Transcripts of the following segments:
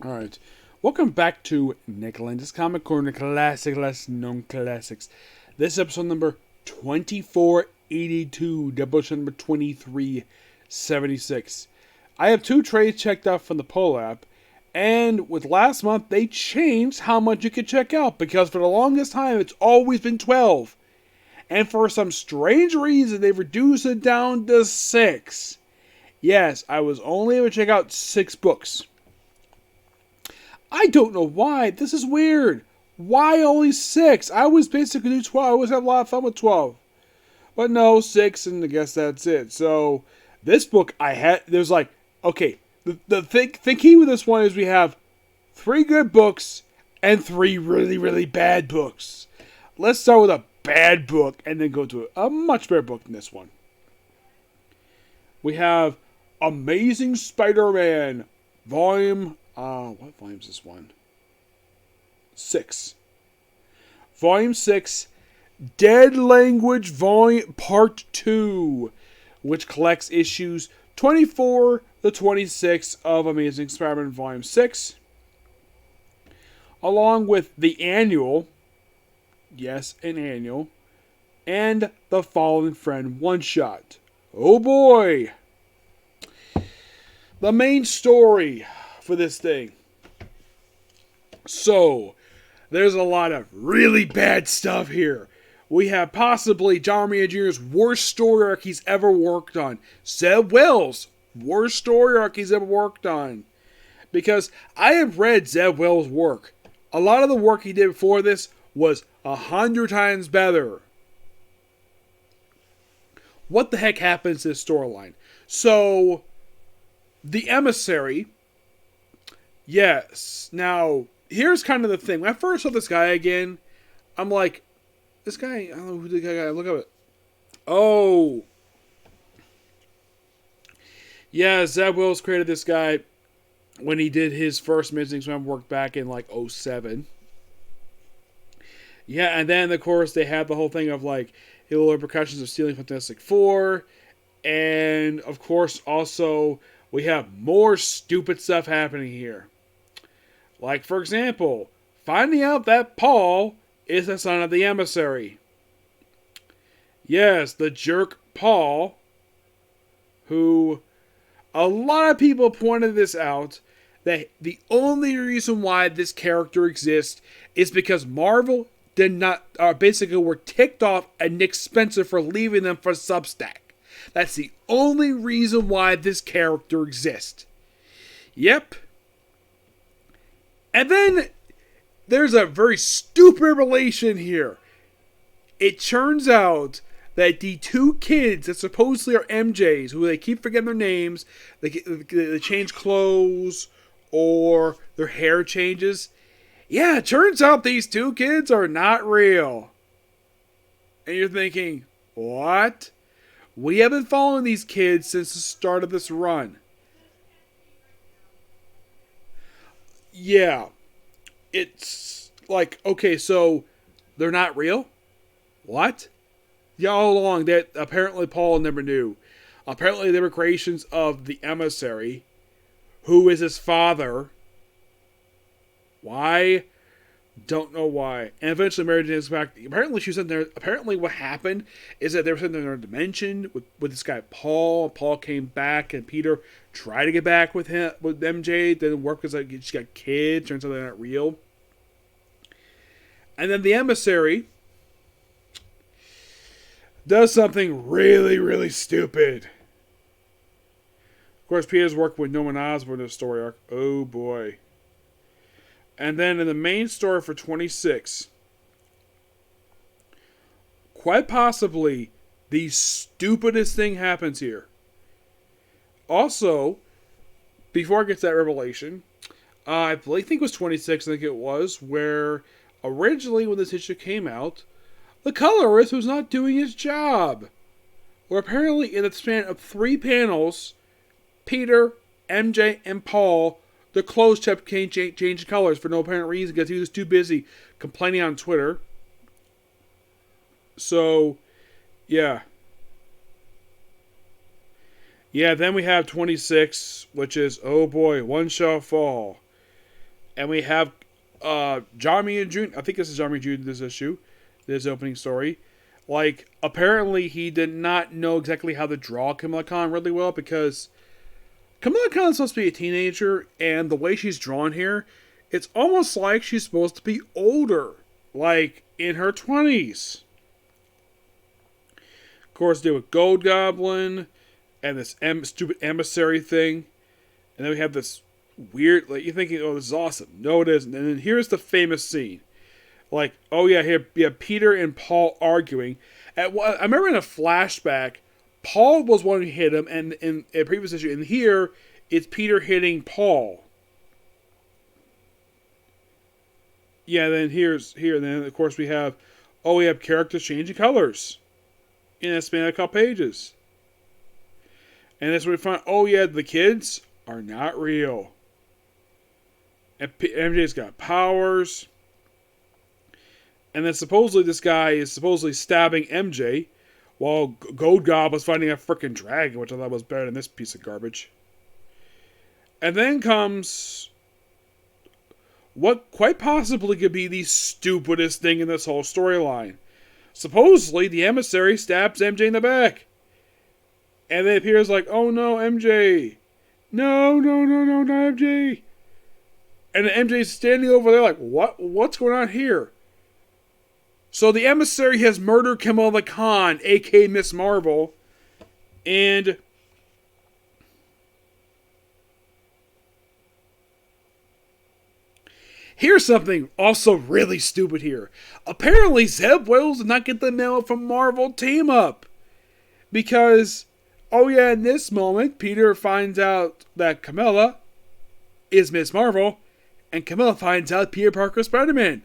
Alright. Welcome back to Nick Lenz's Comic Corner Classic, Less Known Classics. This is episode number 2482, Doubleshot number 2376. I have two trades checked out from the Poll app, and with last month, they changed how much you could check out, because for the longest time, it's always been 12. And for some strange reason, they've reduced it down to 6. Yes, I was only able to check out 6 books. I don't know why. This is weird. Why only 6? I was basically do 12. I always have a lot of fun with 12. But no, 6, and I guess that's it. So, this book there's like, okay, the key with this one is we have 3 good books and 3 really, really bad books. Let's start with a bad book and then go to a much better book than this one. We have Amazing Spider-Man, volume... what volume is this one? 6. Volume 6, Dead Language Volume Part 2, which collects issues 24 to 26 of Amazing Spider-Man Volume 6, along with the annual, yes, an annual, and the Fallen Friend one-shot. Oh boy! The main story for this thing. So, there's a lot of really bad stuff here. We have possibly John Romita Jr.'s worst story arc he's ever worked on. Zeb Wells' worst story arc he's ever worked on. Because I have read Zeb Wells' work. A lot of the work he did before this was 100 times better. What the heck happens to this storyline? So, the emissary... Yes. Now, here's kind of the thing. When I first saw this guy again, I'm like, this guy, I don't know who the guy is. Look at it. Oh. Yeah, Zeb Wells created this guy when he did his first Missing Swim work back in like 07. Yeah, and then, of course, they had the whole thing of like illegal repercussions of stealing Fantastic Four. And, of course, also, we have more stupid stuff happening here. Like, for example, finding out that Paul is the son of the emissary. Yes, the jerk Paul, who a lot of people pointed this out, that the only reason why this character exists is because Marvel did not, basically were ticked off at Nick Spencer for leaving them for Substack. That's the only reason why this character exists. Yep. And then there's a very stupid revelation here. It turns out that the 2 kids that supposedly are MJs, who they keep forgetting their names, they change clothes or their hair changes. Yeah, it turns out these 2 kids are not real. And you're thinking, what? We have been following these kids since the start of this run. Yeah. It's like, okay, so they're not real? What? Yeah, all along, that apparently Paul never knew. Apparently they were creations of the emissary, who is his father. Why? Don't know why. And eventually Mary Jane is back. Apparently she was in there. Apparently what happened is that they were sitting in their dimension with this guy Paul. Paul came back and Peter tried to get back with him, with MJ. Didn't work because she got kids. Turns out they're not real. And then the emissary does something really, really stupid. Of course, Peter's working with Norman Osborn in the story arc. Oh boy. And then in the main story for 26, quite possibly the stupidest thing happens here. Also, before I get to that revelation, I think it was 26, I think it was, where originally when this issue came out, the colorist was not doing his job. Where apparently in the span of 3 panels, Peter, MJ, and Paul, the clothes kept changing colors for no apparent reason because he was too busy complaining on Twitter. So, yeah. Yeah, then we have 26, which is, oh boy, One Shall Fall. And we have Johnny and June. I think this is Johnny and June, this issue, this opening story. Like, apparently he did not know exactly how to draw Kamala Khan really well, because Kamala Khan's supposed to be a teenager, and the way she's drawn here, it's almost like she's supposed to be older, like in her 20s. Of course, deal with Gold Goblin and this stupid emissary thing, and then we have this weird, like, you're thinking, oh, this is awesome. No, it isn't. And then here's the famous scene. Like, oh yeah, here you have Peter and Paul arguing. I remember in a flashback, Paul was one who hit him, and in a previous issue, and here it's Peter hitting Paul. Yeah, then here, and then of course we have characters changing colors in a span of a couple pages. And that's when we find, oh yeah, the kids are not real. And MJ's got powers. And then supposedly this guy is supposedly stabbing MJ while Gold Goblin's fighting a freaking dragon, which I thought was better than this piece of garbage. And then comes what quite possibly could be the stupidest thing in this whole storyline. Supposedly, the emissary stabs MJ in the back. And then it appears like, oh no, MJ. No, not MJ. And MJ's standing over there like, what's going on here? So the emissary has murdered Kamala Khan, a.k.a. Miss Marvel. And here's something also really stupid here. Apparently, Zeb Wells did not get the memo from Marvel Team Up. Because, oh yeah, in this moment, Peter finds out that Kamala is Miss Marvel. And Kamala finds out Peter Parker's Spider-Man.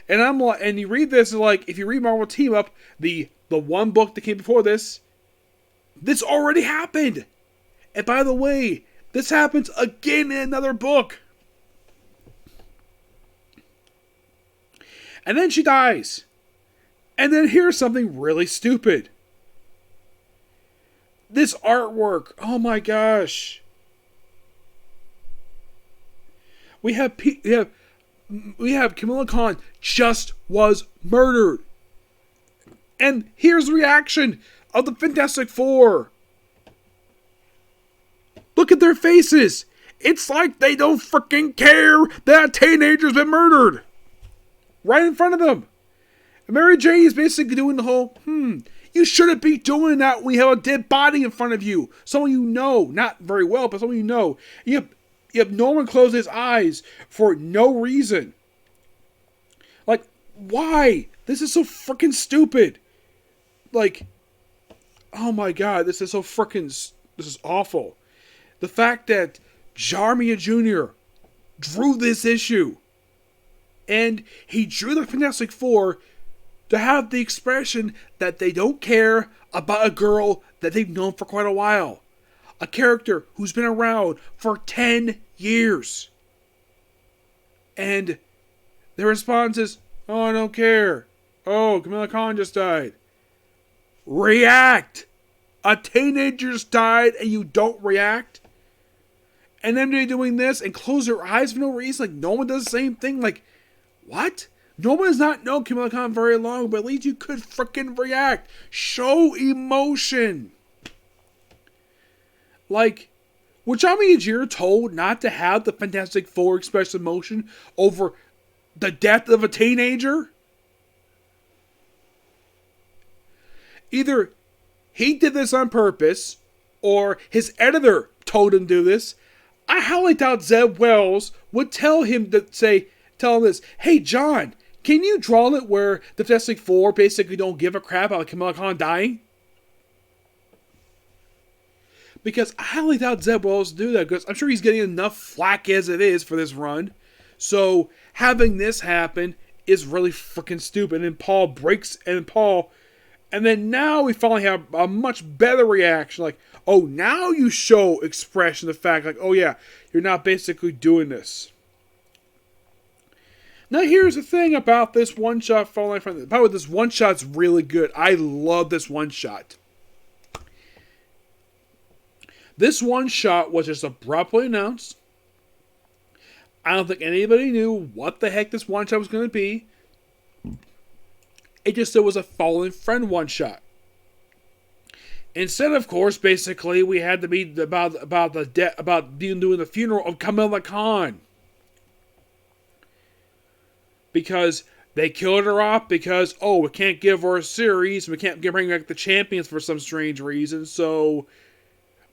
And I'm like, and you read this, like, if you read Marvel Team Up, the one book that came before this already happened. And by the way, this happens again in another book. And then she dies. And then here's something really stupid. This artwork, oh my gosh. We have Kamala Khan just was murdered. And here's the reaction of the Fantastic Four. Look at their faces. It's like they don't freaking care that a teenager's been murdered. Right in front of them. And Mary Jane is basically doing the whole, you shouldn't be doing that when you have a dead body in front of you. Someone you know, not very well, but someone you know. You have Norman close his eyes for no reason. Like, why? This is so freaking stupid. Like, oh my god, this is awful. The fact that Jarmia Jr. drew this issue. And he drew the Fantastic Four to have the expression that they don't care about a girl that they've known for quite a while. A character who's been around for 10 years. And their response is, oh, I don't care. Oh, Kamala Khan just died. React! A teenager just died and you don't react? And then they're doing this and close their eyes for no reason. Like, no one does the same thing. Like, what? No one has not known Kamala Khan very long, but at least you could freaking react. Show emotion. Like, was John Jr. told not to have the Fantastic Four express emotion over the death of a teenager? Either he did this on purpose, or his editor told him to do this. I highly doubt Zeb Wells would tell him this, hey John, can you draw it where the Fantastic Four basically don't give a crap about Kamala Khan dying? Because I highly doubt Zeb Wells will do that, because I'm sure he's getting enough flack as it is for this run. So having this happen is really freaking stupid. And and then now we finally have a much better reaction. Like, oh, now you show expression, the fact, like, oh yeah, you're not basically doing this. Now here's the thing about this one-shot falling from. By the way, this one-shot's really good. I love this one-shot. This one-shot was just abruptly announced. I don't think anybody knew what the heck this one shot was going to be. It just, it was a fallen friend one shot. Instead, of course, basically, we had to be about doing the funeral of Kamala Khan, because they killed her off because, oh, we can't give her a series, we can't bring back the champions for some strange reason, so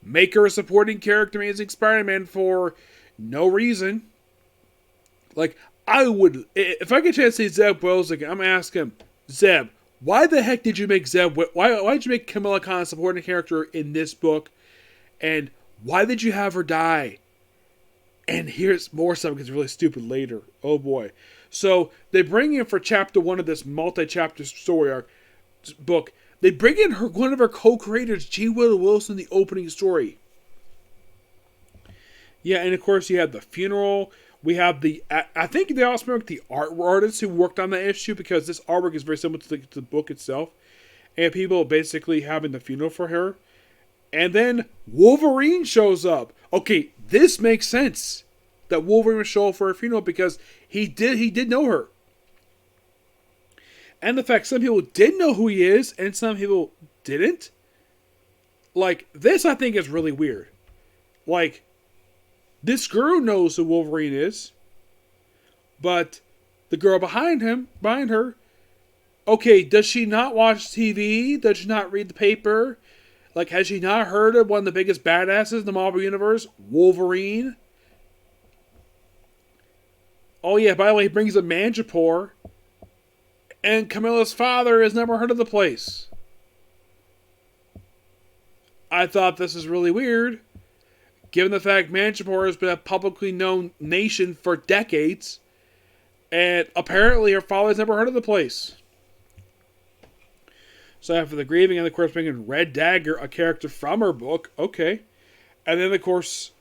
make her a supporting character in Amazing Spider-Man for no reason. Like, I would, if I get a chance to see Zeb Wells again, I'm gonna ask him, Zeb, why the heck did you make why did you make Kamala Khan a supporting character in this book? And why did you have her die? And here's more stuff because it's really stupid later. Oh boy. So they bring in for chapter 1 of this multi-chapter story arc book. They bring in one of her co-creators, G. Willow Wilson, the opening story. Yeah, and of course you have the funeral. We have I think they also bring the art artists who worked on the issue, because this artwork is very similar to the book itself. And people basically having the funeral for her. And then Wolverine shows up. Okay, this makes sense that Wolverine would show up for her funeral, because he did know her. And the fact some people did know who he is and some people didn't. Like, this I think is really weird. Like, this girl knows who Wolverine is, but the girl behind her, okay, does she not watch TV? Does she not read the paper? Like, has she not heard of one of the biggest badasses in the Marvel Universe, Wolverine? Oh yeah, by the way, he brings a Manticore, and Camilla's father has never heard of the place. I thought this is really weird, given the fact Manticore has been a publicly known nation for decades, and apparently her father has never heard of the place. So after the grieving, and of course bringing Red Dagger, a character from her book, okay. And then of course,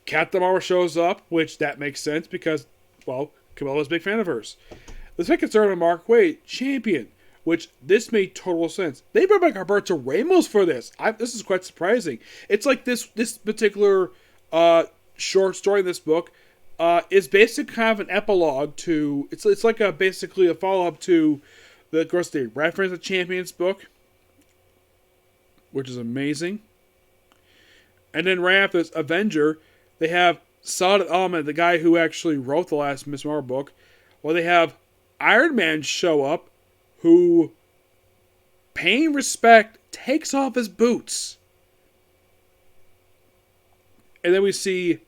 Captain Marvel shows up, which that makes sense because, well, Camilla's a big fan of hers. The second started with Mark Waid, champion, which this made total sense. They brought back Alberto Ramos for this. This is quite surprising. It's like this particular short story in this book is basically kind of an epilogue to. It's like basically a follow up to of course they reference the Champions book, which is amazing. And then right after this Avenger, they have Saad Ahmed, the guy who actually wrote the last Miss Marvel book. Well, they have Iron Man show up, who, paying respect, takes off his boots. And then we see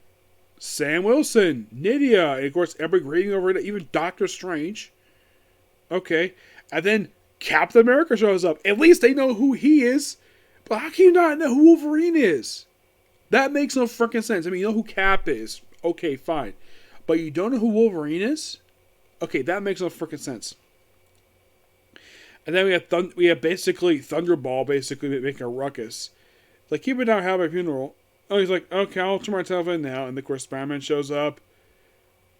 Sam Wilson, Nydia, and of course everybody reading over it, even Doctor Strange. Okay. And then Captain America shows up. At least they know who he is. But how can you not know who Wolverine is? That makes no freaking sense. I mean, you know who Cap is. Okay, fine. But you don't know who Wolverine is? Okay, that makes no freaking sense. And then we have basically Thunderball basically making a ruckus. Like, keep it down, have a funeral. Oh, he's like, okay, I'll turn myself in now. And of course, Spider-Man shows up.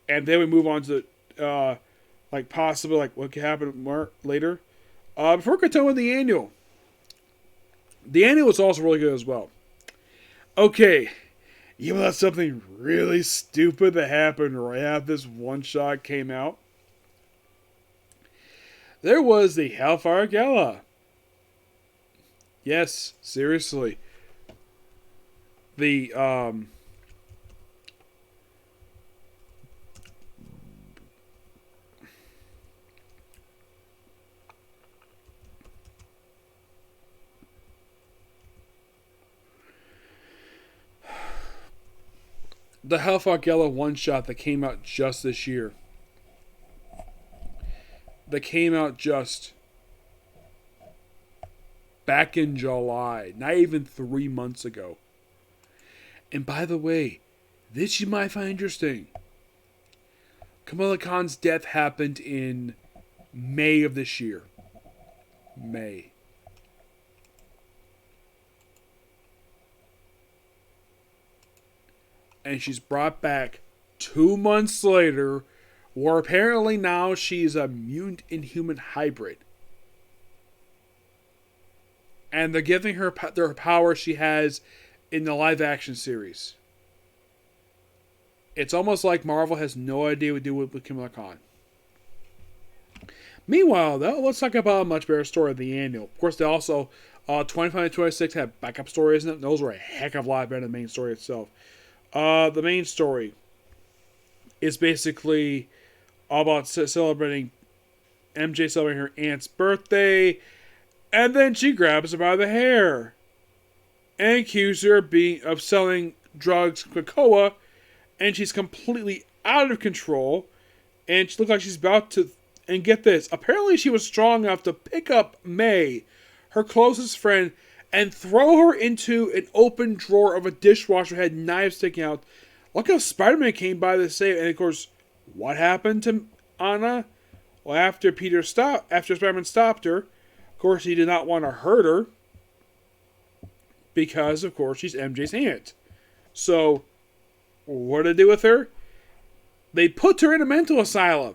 And then we move on to, like, possibly, like, what could happen more later. Before we continue with the annual. The annual was also really good as well. Okay, you know that's something really stupid that happened right after this one-shot came out? There was the Hellfire Gala. Yes, seriously. The, the Hellfire Gala one-shot that came out just this year. That came out just back in July. Not even 3 months ago. And by the way, this you might find interesting. Kamala Khan's death happened in May of this year. May. And she's brought back 2 months later, where apparently now she's a mutant inhuman hybrid. And they're giving her the power she has in the live action series. It's almost like Marvel has no idea what to do with Kamala Khan. Meanwhile, though, let's talk about a much better story, the annual. Of course, they also 25 and 26 have backup stories in it. Those were a heck of a lot better than the main story itself. The main story is basically all about celebrating MJ celebrating her aunt's birthday, and then she grabs her by the hair and accuses her of selling drugs, Krakoa, and she's completely out of control, and she looks like she's about to. And get this, apparently she was strong enough to pick up May, her closest friend, and throw her into an open drawer of a dishwasher that had knives sticking out. Look how Spider-Man came by to save, and of course, what happened to Anna? Well, after Spider-Man stopped her, of course he did not want to hurt her, because of course she's MJ's aunt. So, what did they do with her? They put her in a mental asylum.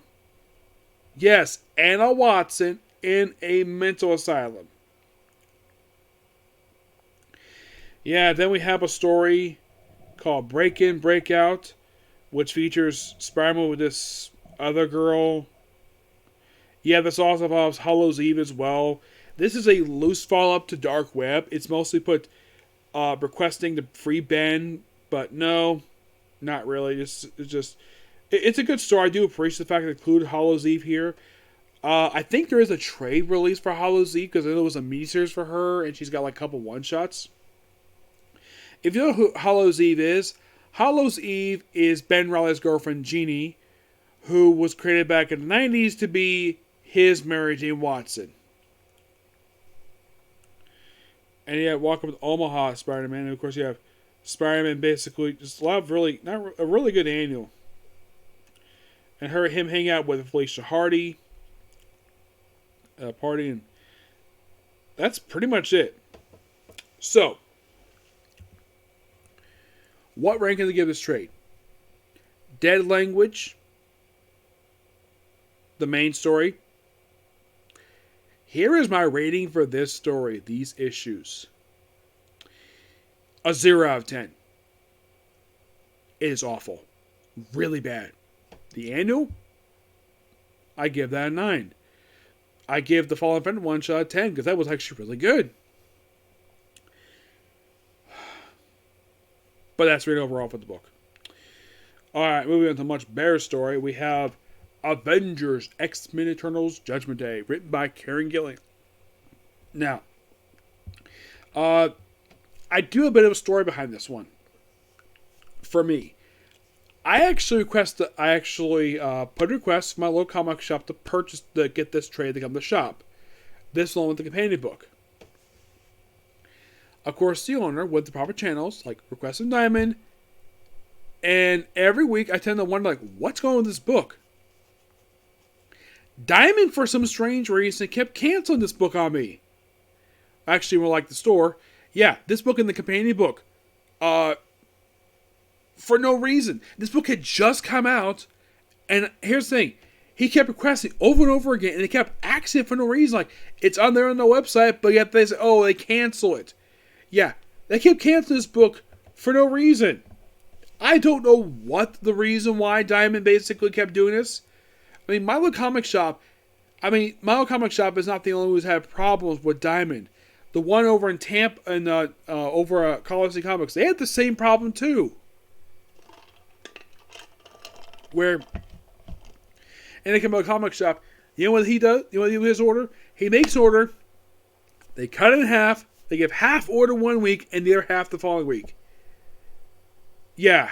Yes, Anna Watson in a mental asylum. Yeah, then we have a story called Break In, Break Out, which features Spider-Man with this other girl. Yeah, this also involves Hallows' Eve as well. This is a loose follow-up to Dark Web. It's mostly put requesting to free Ben, but no, not really. It's a good story. I do appreciate the fact that it included Hallows' Eve here. I think there is a trade release for Hallows' Eve because I know there was a miniseries for her and she's got like a couple one-shots. If you know who Hallows' Eve is Ben Reilly's girlfriend Jeannie, who was created back in the 90s to be his Mary Jane Watson. And you have Welcome to Omaha Spider-Man, and of course you have Spider-Man basically just a lot of a really good annual. And him hang out with Felicia Hardy, party, and that's pretty much it. So, what ranking to give this trade? Dead Language, the main story. Here is my rating for this story, these issues. A 0 out of 10. It is awful. Really bad. The annual, I give that a 9. I give the Fallen Friend one shot a 10 because that was actually really good. But that's rated overall for the book. Alright, moving on to a much better story. We have Avengers X-Men Eternals Judgment Day, written by Karen Gillan. Now, I do have a bit of a story behind this one. For me. I actually put a request for my local comic shop to get this trade to come to the shop. This along with the companion book. Of course, the owner went to proper channels like Request and Diamond, and every week I tend to wonder what's going on with this book. Diamond, for some strange reason, kept canceling this book on me. Actually, more like the store. Yeah, this book and the companion book. For no reason. This book had just come out, and here's the thing. He kept requesting over and over again, and they kept asking it for no reason. It's on there on the website, but yet they say, they cancel it. Yeah, they kept canceling this book for no reason. I don't know what the reason why Diamond basically kept doing this. I mean, my local comic shop is not the only one who's had problems with Diamond. The one over in Tampa and over at Coliseum Comics, they had the same problem too. Where, and they come to a comic shop, you know what he does? You know what he does his order? He makes an order, they cut it in half, they give half order one week, and the other half the following week. Yeah.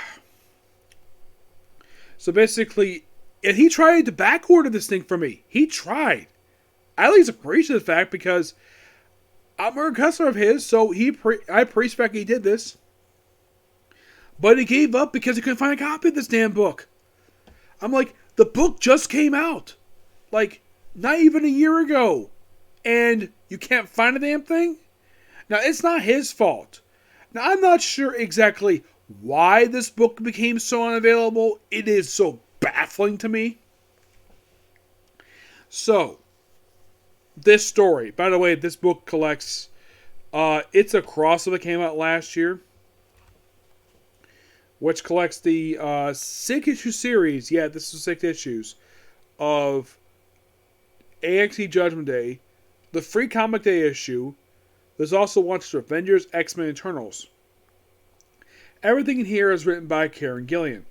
So basically, and he tried to back order this thing for me. He tried. I at least appreciate the fact because I'm a customer of his, so I appreciate he did this. But he gave up because he couldn't find a copy of this damn book. I'm like, the book just came out. Not even a year ago. And you can't find a damn thing? Now, it's not his fault. Now, I'm not sure exactly why this book became so unavailable. It is so baffling to me. So, this story. By the way, this book collects... it's a crossover that came out last year. which collects the 6-issue series. Yeah, this is 6 issues of A.X.E. Judgment Day, the Free Comic Day issue. There's also one for Avengers, X-Men, Eternals. Everything in here is written by Karen Gillian.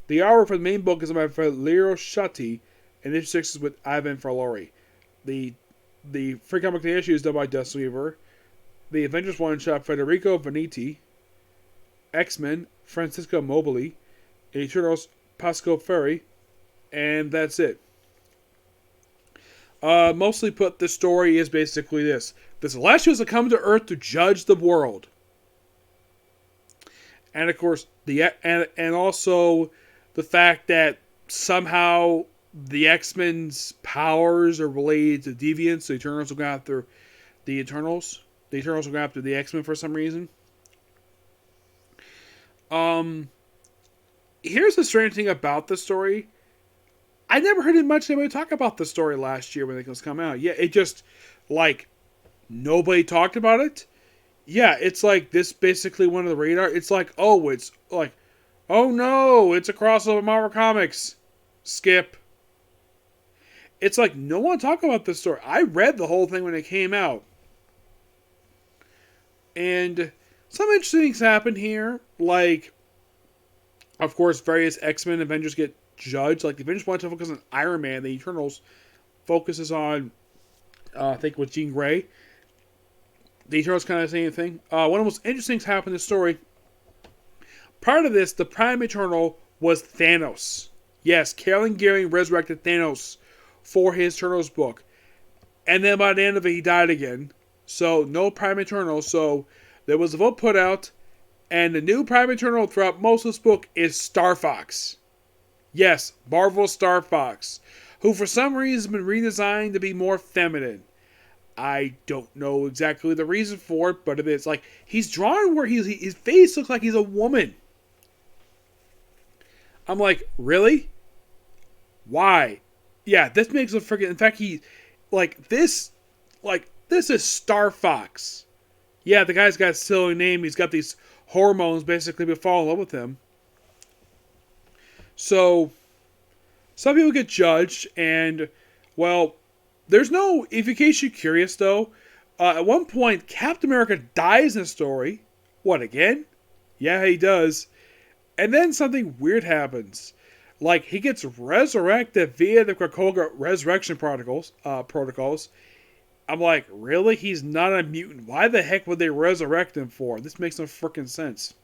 The artwork for the main book is by Lero Schutte, and issue 6 is with Ivan Ferlori. The Free Comic Day issue is done by Dust Weaver. The Avengers one-shot, Federico Veneti. X-Men, Francisco Mobili. Eternals, Pascal Ferry. And that's it. Mostly put, the story is basically this. The Celestials have come to Earth to judge the world. And of course, and also the fact that somehow the X-Men's powers are related to deviants. So the Eternals will go after the Eternals. The Eternals will go after the X-Men for some reason. Here's the strange thing about the story. I never heard much anybody talk about the story last year when it was come out. Yeah, it just, like, nobody talked about it. Yeah, it's like this basically one of the radar. It's like, oh no, it's a crossover Marvel Comics. Skip. It's like, no one talked about this story. I read the whole thing when it came out. And some interesting things happen here. Like, of course, various X-Men Avengers get judged. Like, the Avengers want to focus on Iron Man. The Eternals focuses on, I think, with Jean Grey. The Eternals kind of the same thing. One of the most interesting things happened in this story. Prior to this, the Prime Eternal was Thanos. Yes, Karen Gillian resurrected Thanos for his Eternals book. And then by the end of it, he died again. So, no Prime Eternal. So, there was a vote put out. And the new Prime Eternal throughout most of this book is Star Fox. Yes, Marvel's Star Fox. Who for some reason has been redesigned to be more feminine. I don't know exactly the reason for it, but it is like he's drawn where his face looks like he's a woman. I'm like, really? Why? Yeah, this makes him freaking. In fact, this is Star Fox. Yeah, the guy's got a silly name. He's got these hormones basically to fall in love with him. So, some people get judged, and well. There's no, if in case you're curious though, at one point Captain America dies in the story. What, again? Yeah, he does. And then something weird happens. Like, he gets resurrected via the Krakoa resurrection protocols. I'm like, really? He's not a mutant. Why the heck would they resurrect him for? This makes no freaking sense.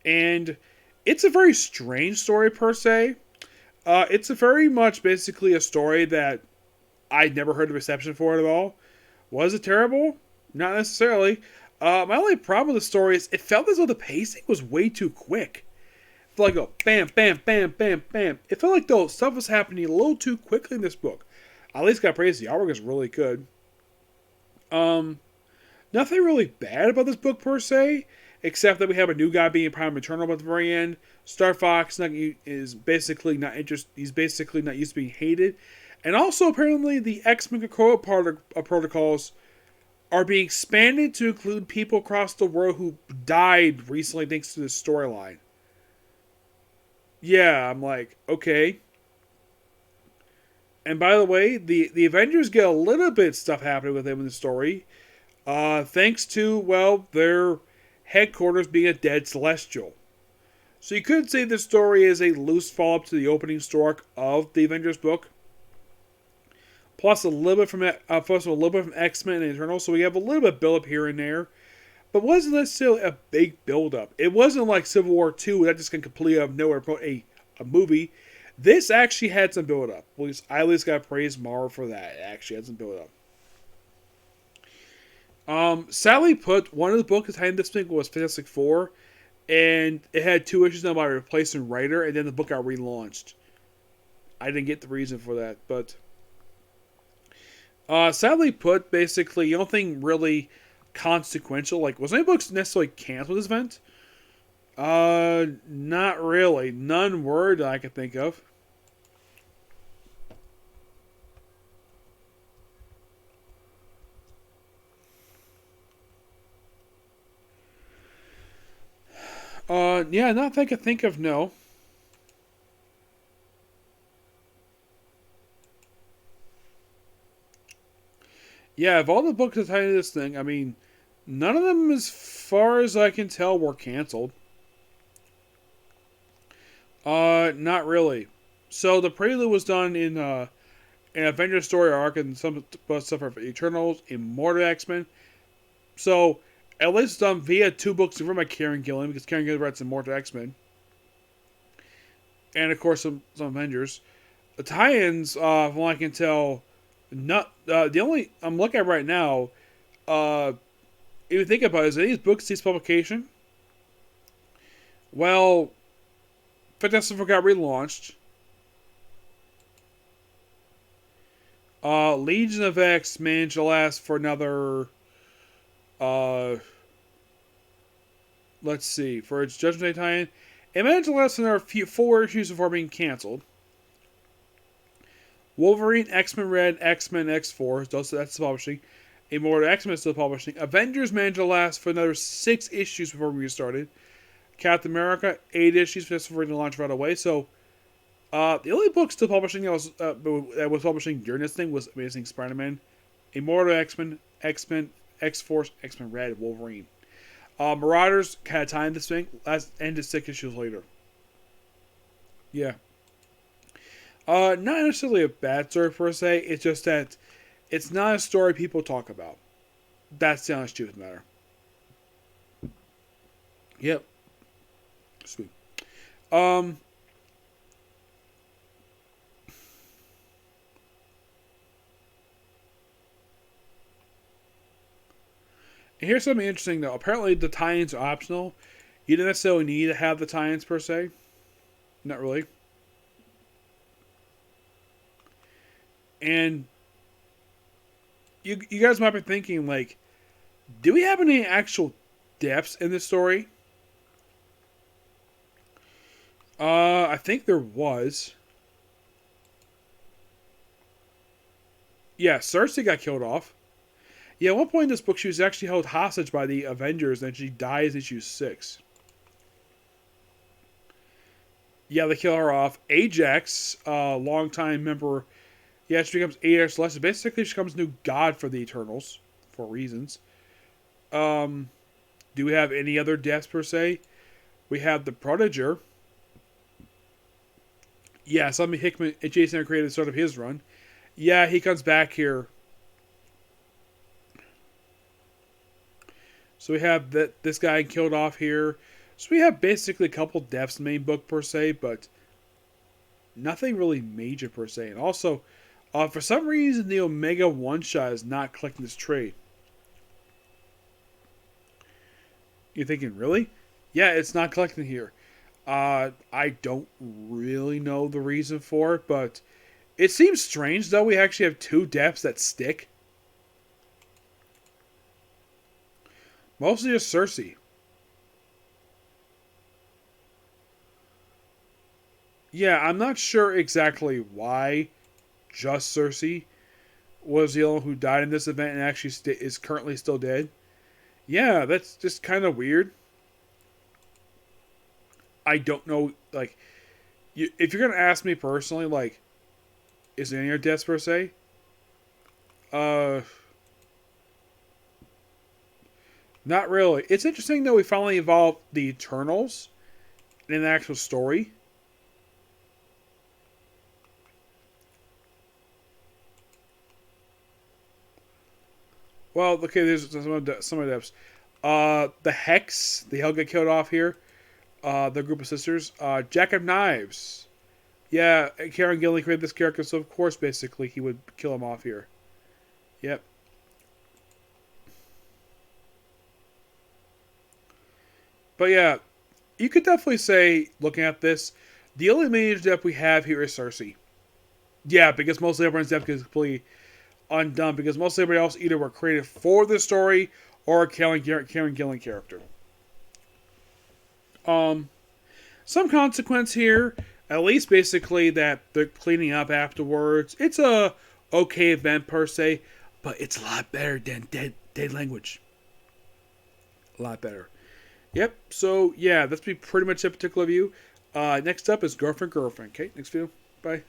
And it's a very strange story per se. It's a very much basically a story that I'd never heard the reception for it at all. Was it terrible? Not necessarily. My only problem with the story is it felt as though the pacing was way too quick. It felt like, bam, bam, bam, bam, bam. It felt like though stuff was happening a little too quickly in this book. At least got praise. The artwork is really good. Nothing really bad about this book per se, except that we have a new guy being Prime Eternal at the very end. Star Fox is basically not interested. He's basically not used to being hated, and also apparently the X-Men Krakoa protocols are being expanded to include people across the world who died recently thanks to this storyline. Yeah, I'm like, okay. And by the way, the Avengers get a little bit of stuff happening with them in the story, thanks to their headquarters being a dead Celestial. So you could say this story is a loose follow-up to the opening story of the Avengers book, plus a little bit from X-Men and Eternals. So we have a little bit of build-up here and there, but wasn't necessarily a big build-up. It wasn't like Civil War II that just can completely out of nowhere put a movie. This actually had some build-up. I at least got to praise Marvel for that. It actually had some build-up. Sadly put, one of the books behind this thing was Fantastic Four, and it had 2 issues now by replacing writer, and then the book got relaunched. I didn't get the reason for that, but sadly put, basically, nothing really consequential. Like, was any books necessarily canceled this event? Not really. None were that I could think of. Yeah, not that I could think of, no. Yeah, of all the books that tied to this thing, I mean, none of them, as far as I can tell, were canceled. Not really. So the prelude was done in an Avengers story arc and some stuff for Eternals, Immortal X-Men. So at least it's done via two books written by Kieran Gillen, because Kieran Gillen writes Immortal X-Men. And of course some Avengers. The tie-ins, from what I can tell, not the only I'm looking at right now, if you think about it, is these books cease publication? Well, Fantastic Four got relaunched. Legion of X managed to last for another. Uh, let's see, for its Judgment Day tie-in, it managed to last for another 4 issues before being canceled. Wolverine, X-Men Red, X-Men X4, that's publishing. Immortal X-Men is still publishing. Avengers managed to last for another 6 issues before we started. Captain America, 8 issues just before the launch right away. So, the only book still publishing that was publishing during this thing was Amazing Spider-Man, Immortal X-Men, X-Men, X-Force, X-Men Red, Wolverine. Marauders had time this thing. Ended 6 issues later. Yeah. Not necessarily a bad story per se. It's just that it's not a story people talk about. That's the honest truth of the matter. Yep. Sweet. Here's something interesting though. Apparently the tie-ins are optional. You don't necessarily need to have the tie-ins per se. Not really. And you guys might be thinking, like, do we have any actual depths in this story? I think there was. Yeah, Cersei got killed off. Yeah, at one point in this book, she was actually held hostage by the Avengers, and she dies in issue 6. Yeah, they kill her off. Ajax, longtime member. Yeah, she becomes Ajax Celestia. Basically, she becomes new god for the Eternals, for reasons. Do we have any other deaths per se? We have the Prodiger. Yeah, something Hickman and Jason created sort of his run. Yeah, he comes back here. So we have this guy killed off here. So we have basically a couple deaths in the main book per se, but nothing really major per se. And also, for some reason, the Omega one-shot is not collecting this trade. You're thinking, really? Yeah, it's not collecting here. I don't really know the reason for it, but it seems strange, though. We actually have 2 deaths that stick. Mostly just Cersei. Yeah, I'm not sure exactly why just Cersei was the only one who died in this event and actually is currently still dead. Yeah, that's just kind of weird. I don't know, like, if you're going to ask me personally, like, is there any other deaths per se? Not really. It's interesting that we finally evolved the Eternals in an actual story. Well, okay, there's some of the depths. The Hex, they all get killed off here. The group of sisters. Jack of Knives. Yeah, Karen Gillen created this character, so of course, basically, he would kill him off here. Yep. But yeah, you could definitely say, looking at this, the only major depth we have here is Cersei. Yeah, because mostly everyone's depth is completely undone, because mostly everybody else either were created for this story or a Karen Gillen character. Some consequence here, at least basically that they're cleaning up afterwards. It's a okay event per se, but it's a lot better than Dead Language. A lot better. Yep. So yeah, that's be pretty much that particular view. Next up is girlfriend. Okay, next video. Bye.